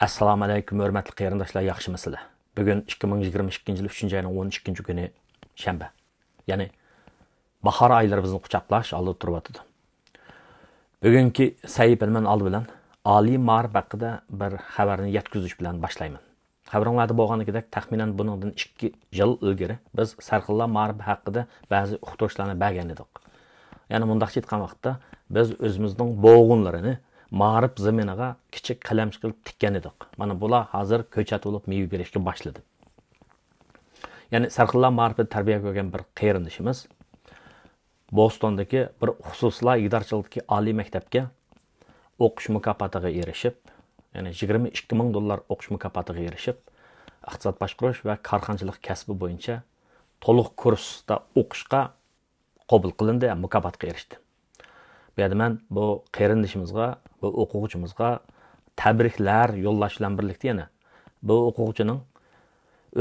Assalamu alaykum, hörmətli qarindoshlar, yaxşımısınızlar? Bugün 2022 yıl 3. ayının 12. günü şənbə. Yəni bahar ayları bizni qucaqlaş aldı turbatıdı. Bugünkü səhifəmən aldı bilən Ali Maarif haqqında bir xəbərini yetküzüş bilən başlayman. Xəbərinizdə bolğanıkidək təxminən bunundan 2 yıl ilgari biz Sarxilla Maarif haqqında bəzi uqtırışlarını bərgən edik. Yəni mundaqçı aytqan vaqtda biz özümüzün boğunlarını Maarif zeminiga kichik qalamchi qilib tikkan edik. Mana bular hozir ko'chat bo'lib meva berishga boshladi. Ya'ni Sarxilla Maarifda tarbiya ko'rgan bir qarindishimiz Bostondagi bir xususlar idorchilikdagi oliy maktabga o'qish mukofotiga erishib, ya'ni 22 ming dollar o'qish mukofotiga erishib, iqtisod boshqarish va korxonchilik kasbi bo'yicha to'liq kursda o'qishga qabul qilindi, mukofotga erishdi. Bu yerda men bu qarindishimizga, bu o'quvchimizga tabriklar yo'llash bilan birlikda yana bu o'quvchining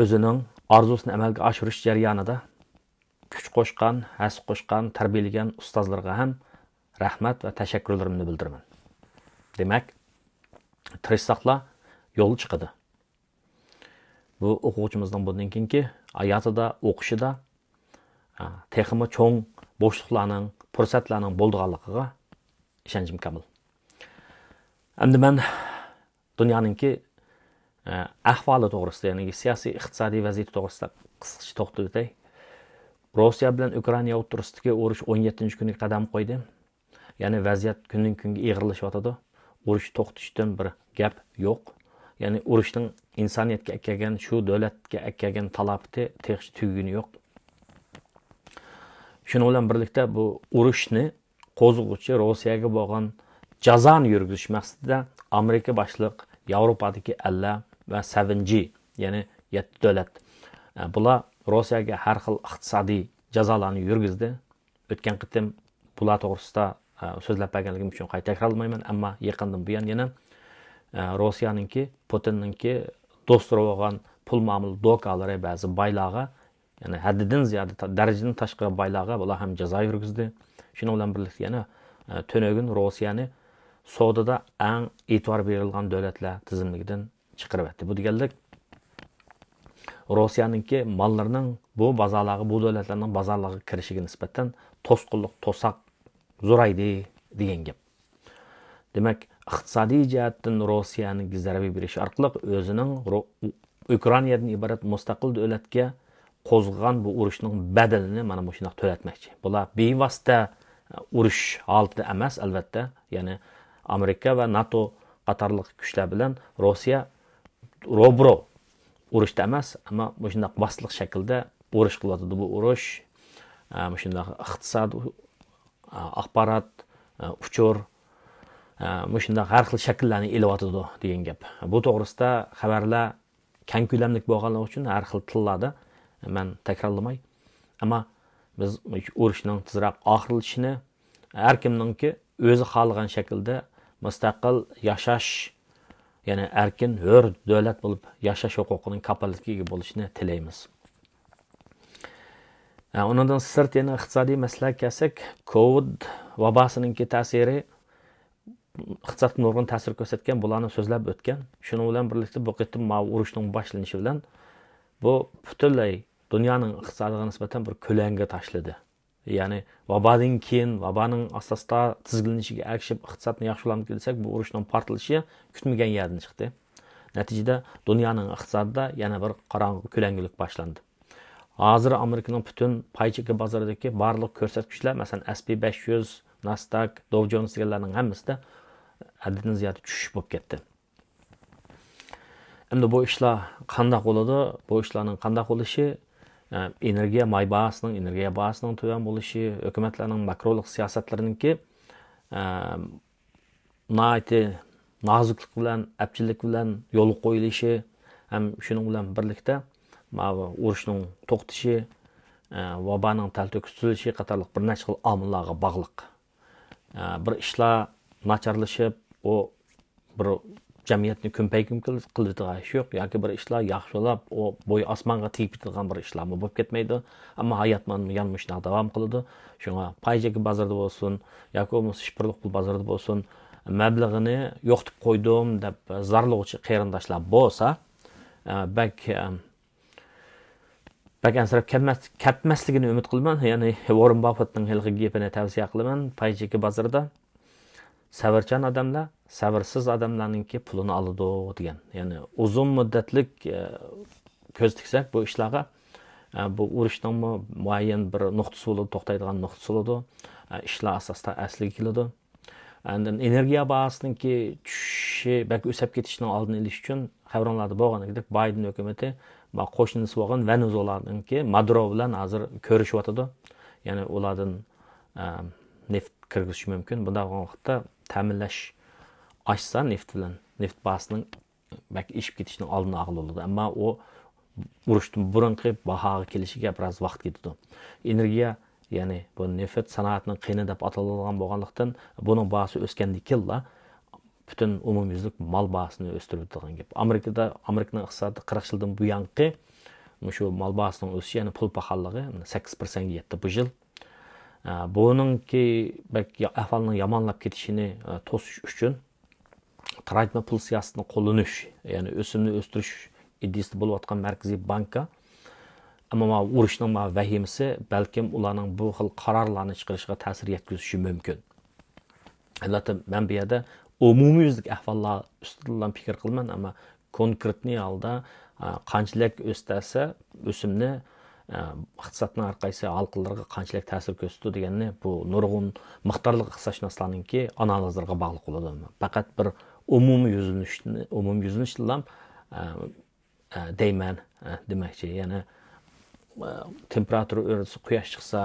o'zining orzusini amalga oshirish jarayonida kuch qo'shgan, has qo'shgan, tarbiyalagan ustozlarga ham rahmat va tashakkurlarimni bildiraman. Demak, tirishsaqlar yo'l chiqadi. Bu o'quvchimizning bundan keyingi hayotida, o'qishida texmi cho'ng bo'shliqlarning, fursatlarning bo'lganligiga ishonchim komil. Endi men dunyoninki ahvoli to'g'risida, ya'ni siyosiy iqtisodiy vaziyat to'g'risida qisqacha to'xtalib o'tay. Rossiya bilan Ukraina o'rtasidagi urush 17-kunga qadam qo'ydi. Ya'ni vaziyat kundan kunga og'irlashyotadi. Urush to'xtashdan bir gap yo'q. Ya'ni urushning insoniyatga akkagan, shu davlatga akkagan talabati teg'ish tuguni yo'q. Şunu bilan birlikda bu urushni qo'zg'uvchi Rossiyaga bo'lgan jazoni yurgizish maqsadida Amerika boshliq Yevropadagi Allah va 7G, ya'ni 7 davlat. Bular Rossiyaga har xil iqtisodiy jazolarni yurgizdi. O'tgan qitim bular to'g'risida so'zlab berganligim uchun qayta takrorlamayman, ammo yaqindan buyon yana Rossiyaninki, Putinninki do'stlari bo'lgan pul ma'mul dokalari ba'zi baylarga, yani haddidan ziyada darajadan tashqari baylarga bular ham jazo yurgizdi. Shuni bilan birlikda yana tönögün Rossiyani savdoda eng e'tibor berilgan davlatlar tizimligidan chiqarib etdi. Bu deganlik Rossiyaninki mollarining bu bozorlarga, bu davlatlarning bozorlarga kirishiga nisbatan to'sqinlik, to'saq zo'raydi degan gap. Demak, iqtisodiy jihatdan Rossiyaning zarba berishi orqali o'zining Ukrainadan iborat mustaqil davlatga qo'zg'agan bu urushning badalini mana bu shunday to'latmoqchi. Bular bevosita urush holatida emas, albatta. Ya'ni Amerika va NATO qatorliq kuchlar bilan Rossiya robro urushda emas, ammo bu shunday vositlik shaklda urush qiladi. Bu urush shunday iqtisod, axborot, uchur shunday har xil shakllarni elayotdi degan gap. Bu to'g'risida xabarlar keng ko'lamli bo'lganligi uchun har xil tillarda men takrorlamay, ammo biz urushning tezroq oxirlashishini, har kimningki o'zi xohlagan shaklda mustaqil yashash, ya'ni erkin, hur davlat bo'lib yashash huquqining kapolatiga bo'lishini tilaymiz. Undan sirt yana iqtisodiy masalaga kelsak, Covid vabosining ta'siri iqtisodga nurg'un ta'sir ko'rsatgan, bularni so'zlab o'tgan. Shuning bilan birlikda bu qitim urushning boshlanishi bilan bu butunlay dunyoning iqtisodiga nisbatan bir ko'langa tashladi. Ya'ni vabodan keyin, vaboning asosida tizginlanishiga ergashib iqtisodni yaxshilamay kelsak, bu urushning portlashi kutmagan yerdan chiqdi. Natijada dunyoning iqtisodida yana bir qorong'u ko'langilik boshlandi. Hozir Amerikaning butun paychika bozoridagi barliq ko'rsatkichlar, masalan, S&P 500, Nasdaq, Dow Jones deganlarning hammasida haddidan ziyod tushish bo'lib ketdi. Endi bu ishlar qanday bo'ladi? Bu ishlarning qanday bo'lishi, energiya bahosining, energiya bahosining tuvan bo'lishi, hukumatlarning makrolik siyosatlarininki noziklik bilan, apchillik bilan yo'l qo'yilishi, ham shuning bilan birlikda urushning to'xtashi, vaboning talto'kis tuzilishi qatorliq bir necha xil omillarga bog'liq. Bir ishlar nacharlashib, u bir jamiyatni ko'mpaykim qiladigan ish yo'q, yoki bir ishlar yaxshilab, o bo'y osmonga tegib ketadigan bir ishlarmi bo'lib ketmaydi, ammo hayot yonmishdan davom qiladi. Shunga paychaki bozorda bo'lsin, yoki shipirliq pul bozorida bo'lsin, məbləğini yoxtub qoydum deb zarlıqçı qeyrindaşlar bolsa, bək ansirab ketməsligini ümid qılman. Yəni Warren Buffett'ның hilgi gepini tavsiya qilaman. Pay cheki bozorida savarchan odamlar savrsiz odamlarningki pulini oladi degan. Ya'ni uzun muddatlik ko'z tiksak bu ishlarga bu urushning muayyan bir nuqtasi bo'ladi, to'xtaydigan nuqtasi bo'ladi. Ishlar asosida asliga keladi. Andan energiya bahosiningki tushishi, balki o'sib ketishining oldini olish uchun xabarlarda bo'lganidek Biden hukumati va qo'shnisi bo'lgan Venezuelaninki Maduro bilan hozir ko'rishyotdi. Ya'ni ulardan neft kirgizish mumkin. Bunday vaqtda ta'minlash açsa neft bahasının belki işip gidişinin aldığını ağıl oldu. Ama o vuruştun burunki bahağı kelişige biraz vaqt gidiyordu. Energiya, yani bu neft sanatının qiyni deb atalgan bolganlıktan bunun bahası öskendik yılla bütün umumyüzlük mal bahasını östürüp durgan gep. Amerika'nın iqtisadi 40 yıldan bu yanqı şu mal bahasının ösüşü, yani pul pahalılığı 8% yetti bu yıl. Bununki belki ahvalının yamanlap ketişini tosuş üçün Traytma pul siyasətini qo'llanish, ya'ni o'simni o'stirish iddiasi bo'lib atgan Markaziy banka, amma urushning vahimasi balkim ularning bu xil qarorlarni chiqarishiga ta'sir yetkazishi mumkin. Albatta, men bu yerda umumiylik ahvollar ustidan fikr qilman, amma konkretniy holda qanchalik o'stasa o'simni iqtisodning har qaysi halqalarga qanchalik ta'sir ko'rsatadi deganni bu nurg'un miqdorli iqtisodshunoslarningki analizlariga bog'liq bo'ladi. Faqat bir umumiy yüzünüşlə deyman deməkçi. Yəni temperaturu örtüsü quyosh chiqsa,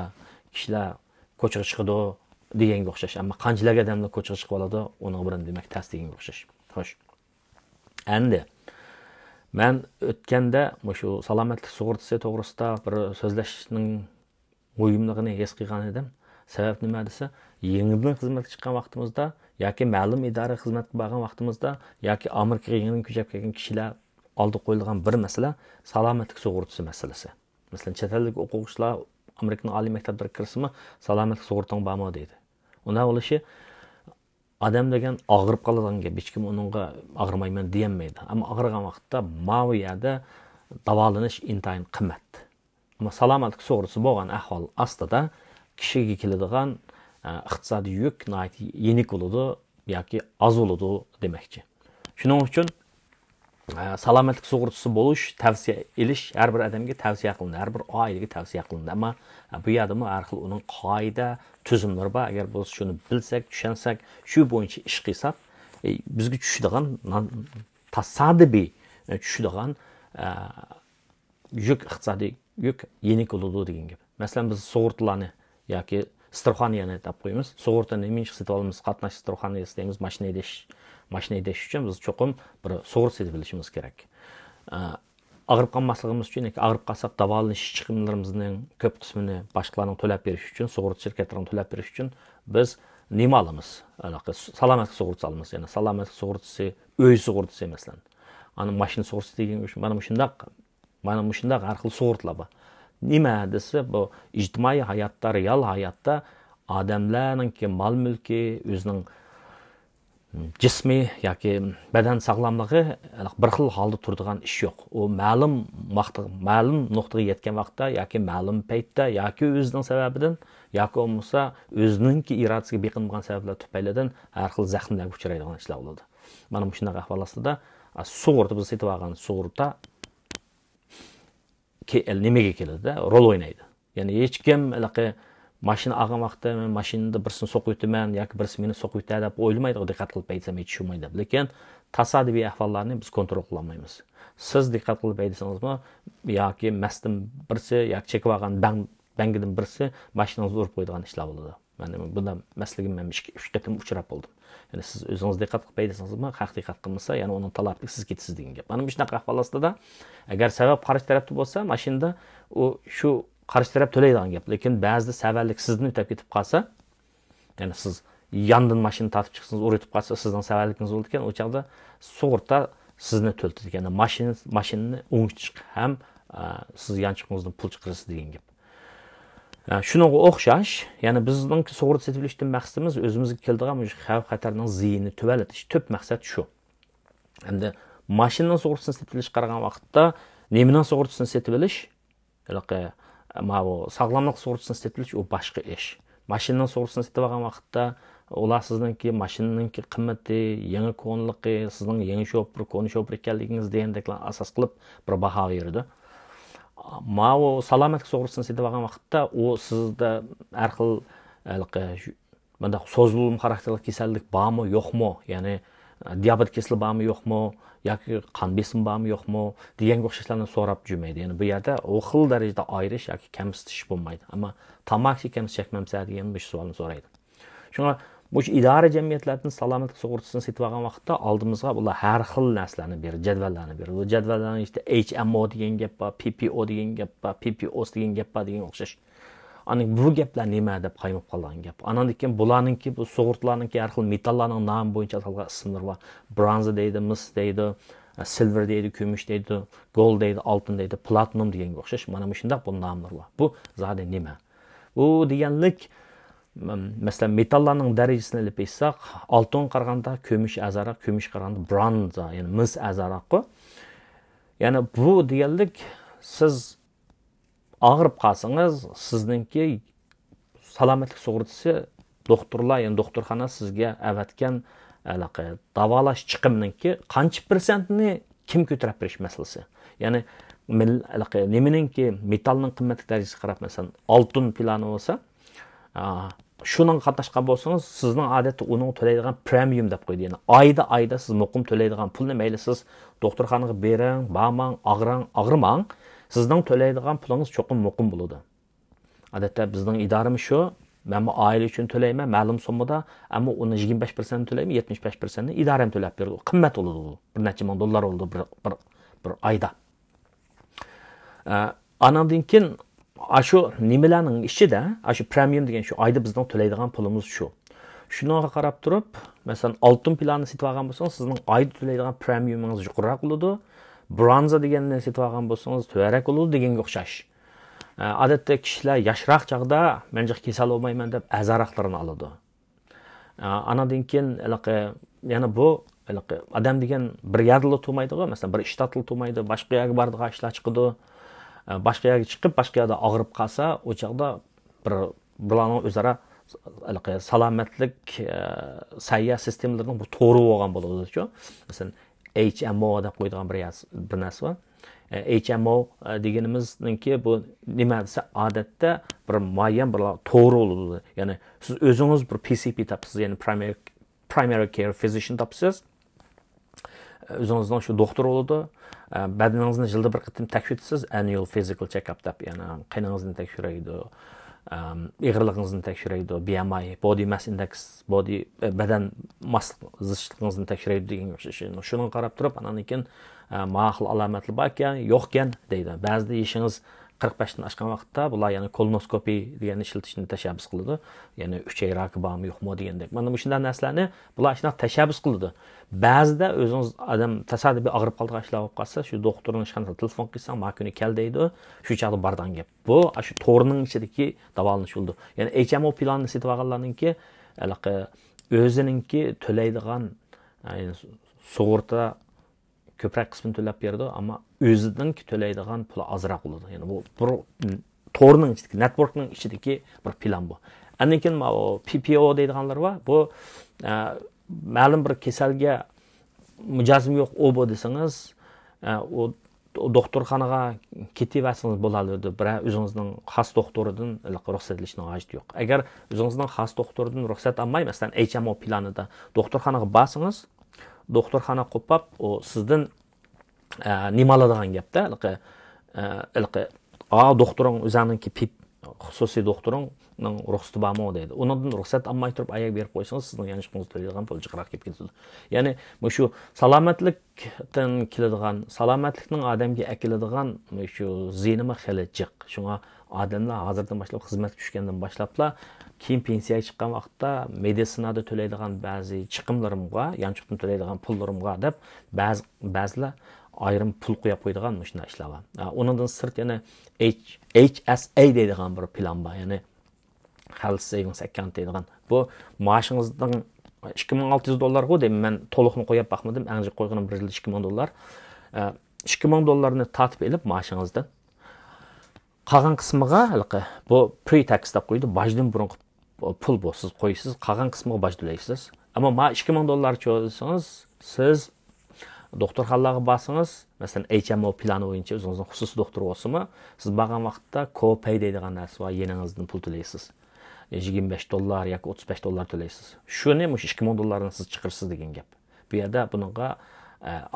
kishilar ko'chaga chiqadi deganga o'xshash. Ammo qanchalar odamlar ko'chaga chiqib oladi, uni bilan demak tast deganga o'xshash. Xo'sh. Endi men o'tganda shu salomatlik sug'urtasi to'g'risida bir so'zlashning muhimligini his qilgan edim. Sabab nima desa, yengildan xizmatga chiqqan vaqtimizda yoki ma'lum idora xizmatga borgan vaqtimizda yoki Amerikaga yangi ko'chib kelgan kishilar oldi qo'yilgan bir masala salomatlik sug'urtasi masalasi. Masalan, chet ellik o'quvchilar Amerikaning oliy maktablariga kirsimi, salomatlik sug'urtang bormi deydi. Unda bo'lishi odam degan og'rib qoladigan gap, hech kim uningga og'rimayman deyolmaydi. Ammo og'rigan vaqtda bu yerda davolanish intayin qimmat. Ammo salomatlik sug'urtasi bo'lgan ahvol ostida kishiga keladigan iqtisodiy yük yenik bo'ladi yoki az bo'ladi demakchi. Shuning uchun salomatlik sug'urtasi bo'lish, tavsiya ilish har bir odamga tavsiya qilindi, har bir oilaga tavsiya qilindi. Ammo bu yerda har xil uning qoida, tuzumlari bor. Agar biz shuni bilsak, tushunsak, shu bo'yicha ish qilsak, bizga tushadigan tasodifiy tushadigan yük, iqtisodiy yük yenik bo'ladi degan gap. Masalan, biz sug'urtalarni yoki страхование deb qo'yamiz. Sug'urtani men sotib olamiz, qatnash страхование deymiz, mashina haydash uchun biz cho'qim bir sug'urta sotib olishimiz kerak. Og'rib qolmasligimiz uchun, yoki og'rib qolsak davolanish chiqimlarimizning ko'p qismini boshqalarning to'lab berish uchun, sug'urta shirkatlarining to'lab berish uchun biz nima olamiz? Salomatlik sug'urtasi olamiz. Ya'ni salomatlik sug'urtasi, uy sug'urtasi masalan. Ana mashina sug'urtasi degan mana shundaq har xil sug'urtalar bor. Nima desa, bu ijtimoiy hayotda, real hayotda odamlarning mal mulki, o'zining jismi yoki badan sog'lomligi bir xil holda turadigan ish yo'q. U ma'lum nuqtaga yetgan vaqtda yoki ma'lum paytda yoki o'zining sababidan yoki bo'lmasa o'zining irodasiga beqinmagan sabablar tufaylidan har xil zaxmlarga uchraydigan ishlar bo'ladi. Mana shunday ahvol ostida sug'urta, biz aytib olgan sug'urta nimaga keladi, rol o'ynaydi. Ya'ni hech kim mashina olgan vaqtda men mashinada birsini so'qib o'taman yoki birisi meni so'qib o'tadi deb o'ylamaydi, diqqat qilib aytsam hech tushunmaydi. Lekin tasodifiy ahvollarni biz kontrol qila olmaymiz. Siz diqqat qilib aytsangizmi yoki masdan birisi yoki chekib olgan bangidan birisi mashinangizni urib qo'yadigan ishlar bo'ladi. Mana bundan masligim men 3 qatim uchrab bo'ldim. Ya'ni siz o'zingiz diqqat qilib aytsangizmi, haq diqqat qilmasa, ya'ni uning talabiga siz ketasiz degan gap. Mana shunaqa ahvol ostida agar sabab qarshi tarafda bo'lsa, mashinada u shu qarshi taraf to'laydigan gap. Lekin ba'zida savallik sizni o'tib ketib qolsa, ya'ni siz yandan mashina tortib chiqsangiz, o'rib qolsa, sizning savalligingiz bo'ldi ekan, o'chaqda sug'urta sizni to'ltadi. Ya'ni mashinani o'ngitish ham siz yanchiqingizdan pul chiqarasiz degan gap. Shuningga o'xshash, ya'ni bizning sug'urta setib olishdan maqsadimiz o'zimizga keladigan xavf xatarning ziyini tuvalatish. Tub maqsad shu. Endi mashinaning sug'urtasini setib olish qaragan vaqtda nemaning sug'urtasini setib olish, sog'lomlik sug'urtasini setib olish u boshqa ish. Mashinaning sug'urtasini setib olgan vaqtda ular sizningki mashinaningki qimmati, yangi ko'nligi, sizning yangi shofir, ko'ni shofir ekanligingiz degandeklar asos qilib bir baho berdi. O salomatlik sug'urtasini setib olgan vaqtda u sizda har xil bunda so'zilma xarakterli kasallik bormi, yo'qmi, ya'ni diabet kasali bormi, yo'qmi, yoki qon besimi bormi, yo'qmi deganga o'xshashlarni so'rab жүрмейді. Ya'ni bu yerda u xil darajada ayirish yoki kamsitish bo'lmaydi. Ammo tamaki kamsitish chekmamsa degan bir savolni so'raydi. Shunga bu idora jamiyatlarning salomatlik sug'urtasini setib olgan vaqtda oldimizga ular har xil narsalarni beradi, jadvallarni beradi. Bu jadvallarning işte HMO degan gap bor, PPO degan gap bor, PPOS degan gap bor degan o'xshash. Ana bu gaplar nima deb qaymab qolgan gap. Andan keyin bularningki bu sug'urtalarningki har xil metallarning nomi bo'yicha atalgan ismlar bor. Bronze deydi, mis deydi, silver deydi, kumush deydi, gold deydi, oltin deydi, platinum deganga o'xshash. Mana shunday bu nomlar bor. Bu zodi nima? Bu deganlik mesela metallarning darajasini olib aytsak, oltin qaraganda kumush azaraq, kumush qaraganda bronze, ya'ni mis azaraq. Ya'ni bu deganlik siz ağırıp qalsangiz, sizningki salomatlik sug'urtasi doktorlar, ya'ni doktorxona sizga avatgan davolash chiqimininki qancha %ni kim ko'tarib berish masalasi. Ya'ni nimaninki metalning qimmatli darajasiga qarab, masalan, oltin plani bo'lsa, shuning qatnashgan bo'lsangiz, sizning odatda uning to'laydigan premium deb qo'ydi. Ya'ni oyda siz muqim to'laydigan pulni mayli siz doktorxonaga bering, bormang, og'rimang, sizning to'laydigan pulingiz cho'qim muqim bo'ladi. Odatda bizning idoramiz shu, men bu oila uchun to'layman, ma'lum summada, ammo uni 25% to'layman, 75%ni idoram to'lab beradi. Qimmat bo'ladi u. Bir necha ming dollar bo'ladi bir oyda. Andan keyin shu nimalarning ichida, shu premium degan shu oyda bizning to'laydigan pulimiz shu. Shunga qarab turib, masalan, oltin planni setib olgan bo'lsangiz, sizning oyda to'laydigan premiumingiz yuqoriroq bo'ladi. Bronze deganni setib olgan bo'lsangiz, to'g'riroq bo'ladi deganga o'xshash. Odatda kishilar yoshroq chaqda menga kasal bo'lmayman deb azaraqlarni oladi. Anadan keyin yana bu odam degan bir yerda turmaydi-ku, masalan, bir ishtatli turmaydi, boshqa yerga boradigan ishlar chiqadi. Boshqa yerga chiqib, boshqa yerda og'rib qolsa, o chaqda bularning o'zaro salomatlik sayya sistemlarining bu to'g'ri bo'lgan bo'ladi-ku. Masalan, HMO deb qo'ydigan bir narsa bor. HMO deganimizningki bu nima desa, odatda bir muayyan bir to'g'ri bo'ladi. Ya'ni siz o'zingiz bir PCP topsiz, ya'ni primary care physician topsiz. O'zingizdan shu doktor bo'ladi. Badaningizni yilda bir qatim tekshirasiz, annual physical check-up deb, ya'ni qiningizni tekshiraydi, ig'irligingizni tekshiraydi, BMI, body mass index, badan mass zichliligingizni tekshiraydi degan o'xshash. Shuni qarab turib, anan keyin ma'qul alomatlar bor ekan, yo'q ekan deydi. Ba'zida yoshingiz 45 dan oshgan vaqtda bular yana kolonoskopiya degan ishlatishni tashabbus qiladi. Ya'ni uchay raki bormi, yo'qmi degandek. Mana shunday narsalarni bular shunday tashabbus qiladi. Ba'zida o'zingiz odam tasodifiy og'rib qolgan ishlar bo'lib qolsa, shu doktorning ishxonasiga telefon qilsang, "Ma kuni kel" deydi. Shu chaqda bardan gap. Bu shu to'g'rining ichidagi davolanish bo'ldi. Ya'ni HMO planni setib olganlarningki, o'zininki to'laydigan sug'urta ko'proq qismini to'lab berdi, ammo o'zining to'laydigan puli ozroq bo'ladi. Ya'ni bu to'g'rining ichidagi, networkning ichidagi bir plan bu. Andan keyin PPO deydiganlar bor. Bu ma'lum bir kasalga mijozim yo'q o'bo desangiz, u doktorxonaga ketaversangiz bo'ladi. Biroq o'zingizning xos doktoridan ruxsat olishning hojati yo'q. Agar o'zingizning xos doktoridan ruxsat olmay, masalan, HMO planida doktorxonaga borsangiz, doktorxona qo'pab, o sizdan nima oladigan gapda, doktoring o'zininki xususiy doktoring ruxsati bormi deydi. Undan ruxsat olmay turib ayak berib qo'ysangiz, sizning yangiqingiz to'laydigan pul jiqroq kelib ketadi. Ya'ni shu salomatlikdan keladigan, salomatlikning odamga akiladigan shu ziyinimi xili jiq. Shunga odamlar hozirdan boshlab xizmatga tushgandan boshlablar keyin pensiyaga chiqqan vaqtda meditsinada to'laydigan ba'zi chiqimlarimga, yanchiqdan to'laydigan pullarimga deb ba'zilar ayrim pul qo'yib qo'ydigan shunday ishlar bor. Undan sirt yana HSA deydigan bir plan bor. Ya'ni Health Savings Account deydigan. Bu maaşınızdan $2600 bu deyim. Ben to'liqni qo'yib baxmadim. Аңжы qo'yganim bir yilda $2000. $2000 tatib elib maaşınızdan. Qolgan qismiga bu pre-tax deb qo'ydi. Bajdan burun pul bu. Siz qo'ysiz, qolgan qismiga baj to'laysiz. Ama $2000 cho'lsangiz, siz doktorxonalarga borsangiz, masalan, HMO plani bo'yicha o'zingizning xususiy doktor bo'lsa-mi, siz borgan vaqtda copay deydigan narsa bor, yeningizdan pul to'laysiz. $25 yoki $35 to'laysiz. Shuni $2000 siz chiqirsiz degan gap. Bu yerda buningga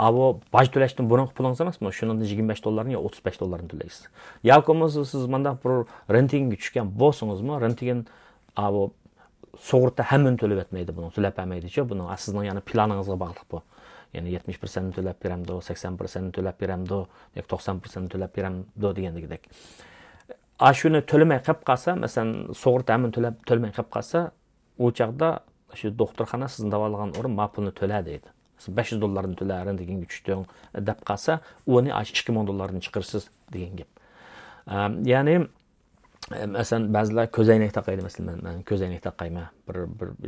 avo baj to'lashdan burungi pulingiz emasmi? Shundan $25 yo $35 to'laysiz. Yoki bo'lmasa siz menda bir rentingga tushgan bo'lsangizmi, renting avo sug'urta hammani to'lab etmaydi, buni to'lab olmaydi-chi. Buni sizning yana planingizga bog'liq bu. Yani 70% to'lab beramdi, 80% to'lab beramdi, yoki 90% to'lab beramdi degandek. Shuni to'lamay qolib qolsa, masalan, sug'urta hammani to'lamay qolib qolsa, u chaqda shu doktorxona sizni davolagan o'rin ma pulni to'la deydi. $500 to'laring degan tushdim deb qolsa, uni $2000 chiqirsiz degan gap. Ya'ni masalan, ba'zilar ko'zoynak taqaydi, masalan, men ko'zoynak taqayman. Bir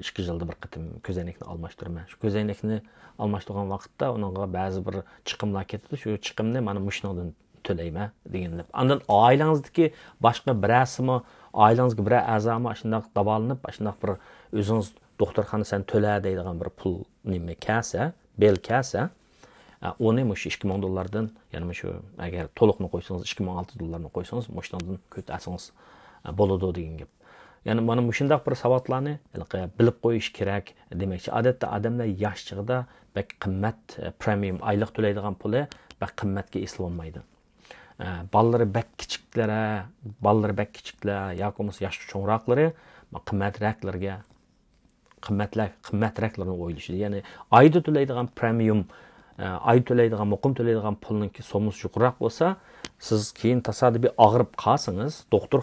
2 yilda bir qitim ko'zoynakni almashtiraman. Shu ko'zoynakni almashtirgan vaqtda uningga ba'zi bir chiqimlar ketdi. Shu chiqimni mana mushundan to'layman deganlar. Andan oilangizdagi boshqa birasimi, oilangizga bir a'zomi shunday davolanib, shunday bir o'zingiz doktorxona sen to'la deydigan bir pul nima kasa, bel kasa, onu shu $2000 yani shu agar to'liqni qo'ysangiz $2600 qo'ysangiz mushundan ko'tasangiz bo'ladi degan gap. Yani mana shunday bir savodlarni bilib qo'yish kerak demakchi. Odatda odamlar yosh chig'ida bak qimmat premium oylik to'laydigan puli bak qimmatga eslab olmaydi. Balları bak kichiklar yoki bo'lmasa yosh cho'ngroqlari qimmatraklarga qimmatraklarni o'ylashadi. Ya'ni oyda to'laydigan premium ay to'laydigan, muqim to'laydigan pulninki so'misi yuqroq bo'lsa, siz keyin tasodifiy og'rib qolsangiz, doktor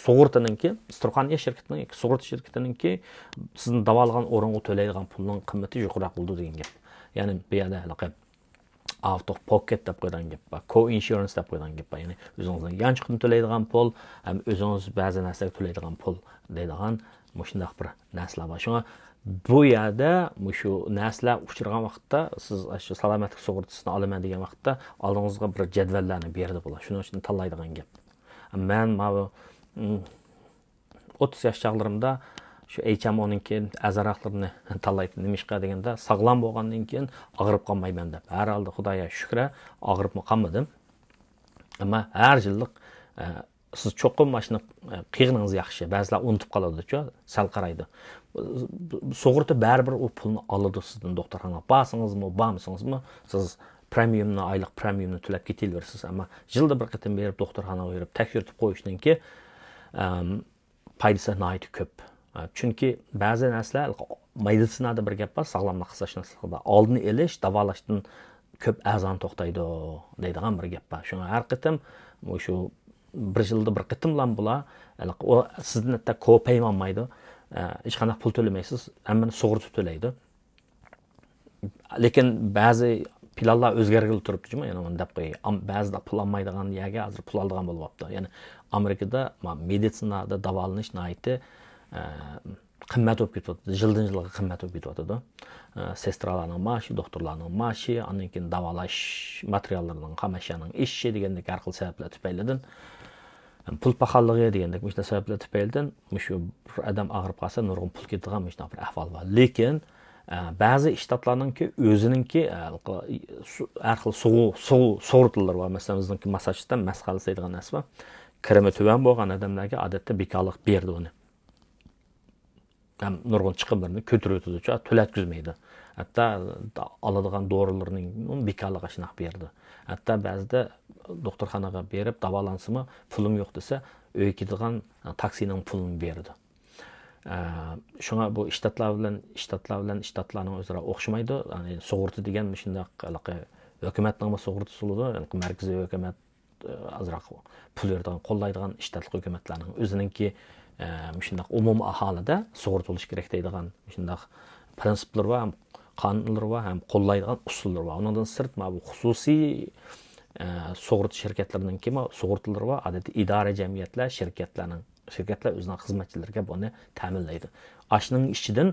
sug'urtaninki, Sturxaniya shirkatining, sug'urta shirkatininki sizni davolagan o'ringa to'laydigan pulning qimmati yuqroq bo'ldi degan gap. Ya'ni bu yerda out of pocket deb qo'ygan gap bor, co-insurance deb qo'ygan gap bor. Ya'ni o'zingizning yanchiqni to'laydigan pul, ham o'zingiz ba'zi narsaga to'laydigan pul deydigan shunday bir narsalar bor. Shunga bu yerda shu narsalar uchirgan vaqtda siz shu salomatlik sug'urtasini olaman degan vaqtda oldingizga bir jadvallarni berdi bular. Shuning uchun tanlaydigan gap. Men 30 yosh chaqlarimda shu HMO'ninki azaraqlarni tanlaydi. Nimishqa deganda sog'lom bo'lgandan keyin og'rib qolmayman deb. Har holda Xudoga shukr, og'rib qolmadim. Ammo har yillik siz cho'qim mashina qiyg'iningiz yaxshi. Ba'zilar unutib qoladi-ku, sal qaraydi. Sug'urta baribir u pulni oladi sizdan doktorxonaga. Borsingizmi, bormasingizmi, siz premiumni, oylik premiumni to'lab ketaverasiz. Ammo yilda bir qatim berib doktorxonaga berib tekshirib qo'yishdanki foydasi nihoyat ko'p. Chunki ba'zi narsalar meditsinada bir gap bor, sog'lomlik saqlash narsalarida oldini olish, davolashdan ko'p azon to'xtaydi deydigan bir gap bor. Shunga har qatim shu bir yilda bir qatim bilan bular sizni hatto copay olmaydi. Hech qanday pul to'lamaysiz, hamma sug'urta to'laydi. Lekin ba'zi planlar o'zgargili turibdi-ku, ya'ni uni deb qo'y. Ba'zida pul olmaydigan yerga hozir pul oladigan bo'lyapti. Ya'ni Amerikada meditsinada davolanish nihoyat qimmat bo'lib ketyapti. Yildan yilga qimmat bo'lib ketyapti. Sestralarning maoshi, doktorlarning maoshi, undan keyin davolash materiallarining qamashining ishi degandek har xil sabablar tufaylidan pul paxalligi degandek bu sabablar tufaylidan shu bir odam og'rib qolsa nurg'un pul ketadigan bir ahvol bor. Lekin ba'zi shtatlarningki o'zininki har xil sug'urtalar bor. Masalan, bizningki Massachusetsda masxal deydigan narsa bor. Kirimi tuban bo'lgan odamlarga odatda bekorlik berdi uni. Ham nurg'un chiqimlarni ko'tarib to'latkizmaydi. Hatto oladigan dorilarning bekorligiga shunaqa berdi. Hatto ba'zida doktorxonaga berib davolansimi, pulim yo'q desa, uyga ketadigan taksining pulini berdi. Shunga bu shtatlarning o'zaro o'xshamaydi. Ya'ni sug'urta degan shunday hukumatning sug'urtasi bo'ladi. Ya'ni markaziy hukumat azroq pul beradigan, qo'llaydigan shtatlik hukumatlarning o'zininki shunday umum aholida sug'urta bo'lish kerak deydigan shunday prinsiplar va qonunlari va ham qo'llaydigan usullari va undan sirt bu xususiy sug'urta shirkatlarining sug'urtalari va odatda idora jamiyatlar shirkatlar o'zining xizmatchilariga buni ta'minlaydi. Ashning ichidan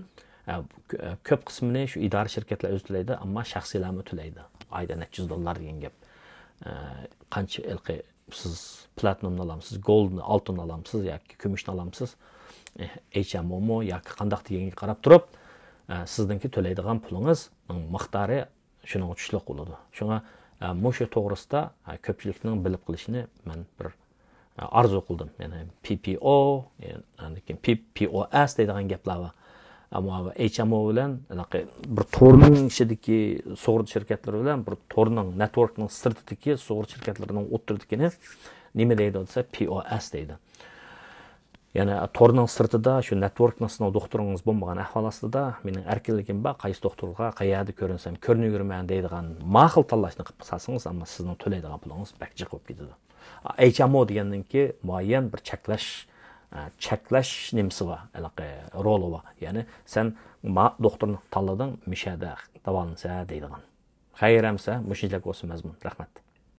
ko'p qismini shu idora shirkatlar o'zi to'laydi, ammo shaxsiylarmi to'laydi. Ayda $100 degan gap. Qancha ilqi siz platinumni olamsiz, goldni, oltinni olamsiz yoki kumushni olamsiz, HMO yoki qandaq deganga qarab turib, sizningki to'laydigan pulingiz miqdori shuning tushliq bo'ladi. Shunga Mo'sha to'g'risida ko'pchilikning bilib qilishini men bir arzu qildim. Ya'ni PPO, ya'ni PPOS deydigan gaplar va ammo HMO bilan bir to'rning ichidagi sug'urta shirkatlari bilan bir to'rning networkning sirtidagi sug'urta shirkatlarining o'ttirdikini nima deydi desa POS deydi. Ya'ni to'rning sirtida shu networkning sinov doktoringiz bo'lmagan ahvol ostida mening erkinligim bor, qaysi doktorga qayerda ko'rinsam ko'rinaverman deydigan ma'qul tanlashni qilib qilsangiz, ammo sizning to'laydigan pulingiz bakji qilib ketadi. HMO degandanki muayyan bir cheklash nimasi bor, roli bor. Ya'ni sen doktorni tanlading, mishada davolansa deydigan. Xayr amsa, mushunchalik bo'lsin mazmun. Rahmat.